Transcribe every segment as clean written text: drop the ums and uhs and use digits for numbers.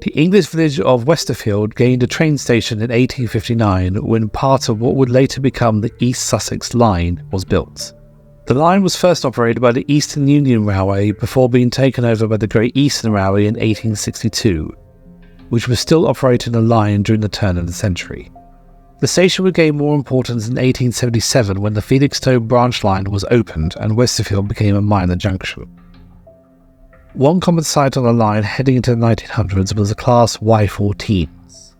The English village of Westerfield gained a train station in 1859 when part of what would later become the East Sussex Line was built. The line was first operated by the Eastern Union Railway before being taken over by the Great Eastern Railway in 1862, which was still operating the line during the turn of the century. The station would gain more importance in 1877 when the Felixstowe branch line was opened and Westerfield became a minor junction. One common sight on the line heading into the 1900s was the Class Y14s.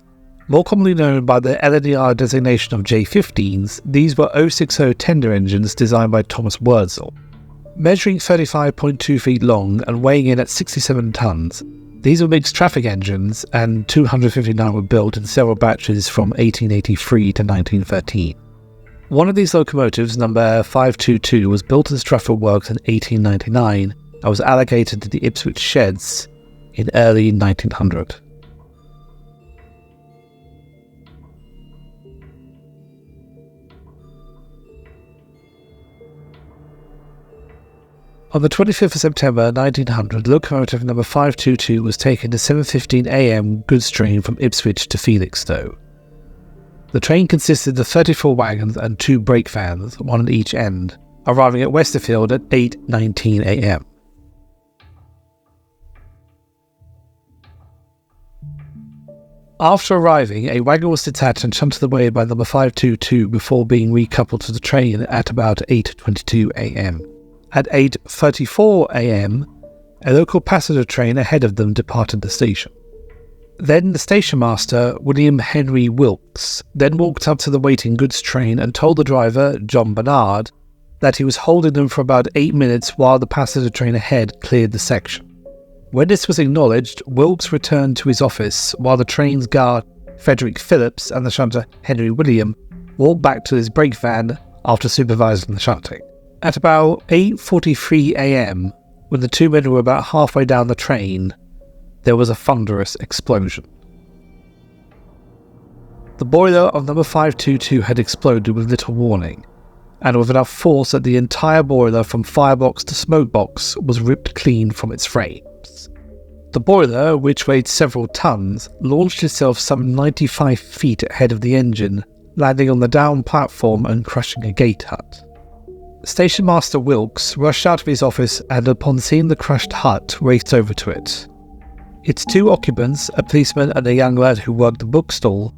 More commonly known by the LNER designation of J15s, these were 060 tender engines designed by Thomas Wurzel. Measuring 35.2 feet long and weighing in at 67 tons, these were mixed traffic engines, and 259 were built in several batches from 1883 to 1913. One of these locomotives, number 522, was built as Trafford Works in 1899 and was allocated to the Ipswich sheds in early 1900. On the 25th of September 1900, locomotive number 522 was taken to 7:15 a.m. goods train from Ipswich to Felixstowe. The train consisted of 34 wagons and 2 brake vans, one at each end, arriving at Westerfield at 8:19 a.m. After arriving, a wagon was detached and shunted away by number 522 before being recoupled to the train at about 8:22 a.m. At 8:34 a.m, a local passenger train ahead of them departed the station. Then the station master, William Henry Wilkes, then walked up to the waiting goods train and told the driver, John Bernard, that he was holding them for about 8 minutes while the passenger train ahead cleared the section. When this was acknowledged, Wilkes returned to his office while the train's guard, Frederick Phillips, and the shunter, Henry William, walked back to his brake van after supervising the shunting. At about 8:43 a.m, when the two men were about halfway down the train, there was a thunderous explosion. The boiler of number 522 had exploded with little warning, and with enough force that the entire boiler from firebox to smokebox was ripped clean from its frames. The boiler, which weighed several tons, launched itself some 95 feet ahead of the engine, landing on the down platform and crushing a gate hut. Station Master Wilkes rushed out of his office and, upon seeing the crushed hut, raced over to it. Its 2 occupants, a policeman and a young lad who worked the bookstall,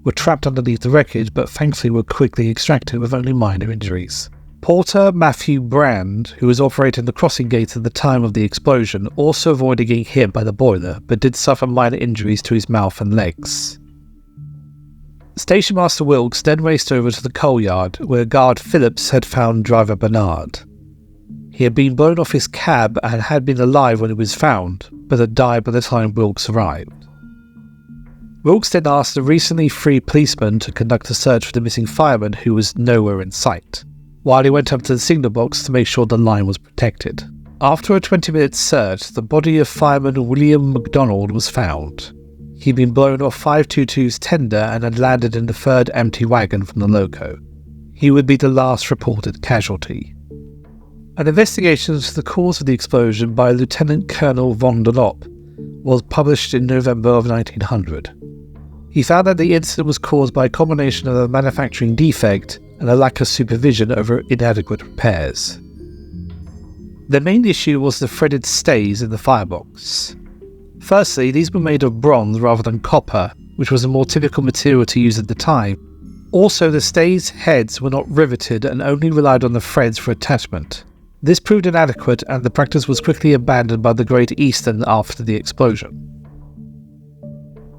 were trapped underneath the wreckage but thankfully were quickly extracted with only minor injuries. Porter Matthew Brand, who was operating the crossing gates at the time of the explosion, also avoided getting hit by the boiler but did suffer minor injuries to his mouth and legs. Station Master Wilkes then raced over to the coal yard where guard Phillips had found driver Bernard. He had been blown off his cab and had been alive when he was found, but had died by the time Wilkes arrived. Wilkes then asked the recently freed policeman to conduct a search for the missing fireman who was nowhere in sight, while he went up to the signal box to make sure the line was protected. After a 20-minute search, the body of fireman William MacDonald was found. He'd been blown off 522's tender and had landed in the third empty wagon from the loco. He would be the last reported casualty. An investigation into the cause of the explosion by Lieutenant Colonel von der Lopp was published in November of 1900. He found that the incident was caused by a combination of a manufacturing defect and a lack of supervision over inadequate repairs. The main issue was the threaded stays in the firebox. Firstly, these were made of bronze rather than copper, which was a more typical material to use at the time. Also, the stays' heads were not riveted and only relied on the threads for attachment. This proved inadequate and the practice was quickly abandoned by the Great Eastern after the explosion.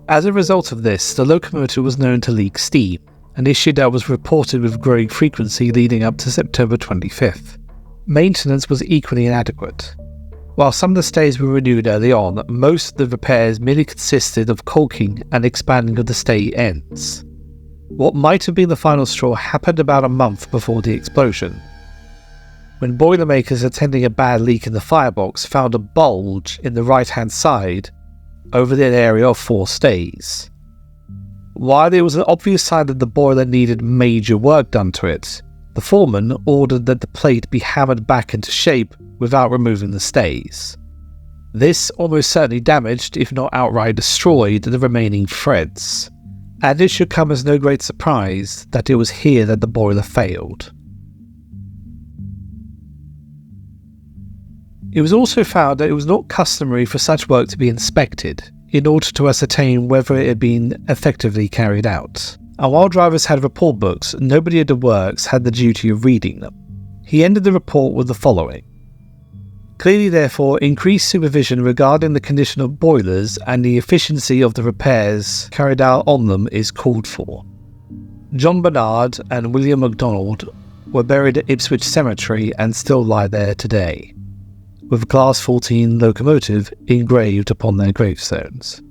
As a result of this, the locomotive was known to leak steam, an issue that was reported with growing frequency leading up to September 25th. Maintenance was equally inadequate. While some of the stays were renewed early on, most of the repairs merely consisted of caulking and expanding of the stay ends. What might have been the final straw happened about a month before the explosion, when boilermakers attending a bad leak in the firebox found a bulge in the right-hand side over the area of 4 stays. While there was an obvious sign that the boiler needed major work done to it, The foreman ordered that the plate be hammered back into shape without removing the stays. This almost certainly damaged, if not outright destroyed, the remaining threads, and it should come as no great surprise that it was here that the boiler failed. It was also found that it was not customary for such work to be inspected in order to ascertain whether it had been effectively carried out. And while drivers had report books, nobody at the works had the duty of reading them. He ended the report with the following: "Clearly, therefore, increased supervision regarding the condition of boilers and the efficiency of the repairs carried out on them is called for. John Bernard and William MacDonald were buried at Ipswich Cemetery and still lie there today, with a Class 14 locomotive engraved upon their gravestones."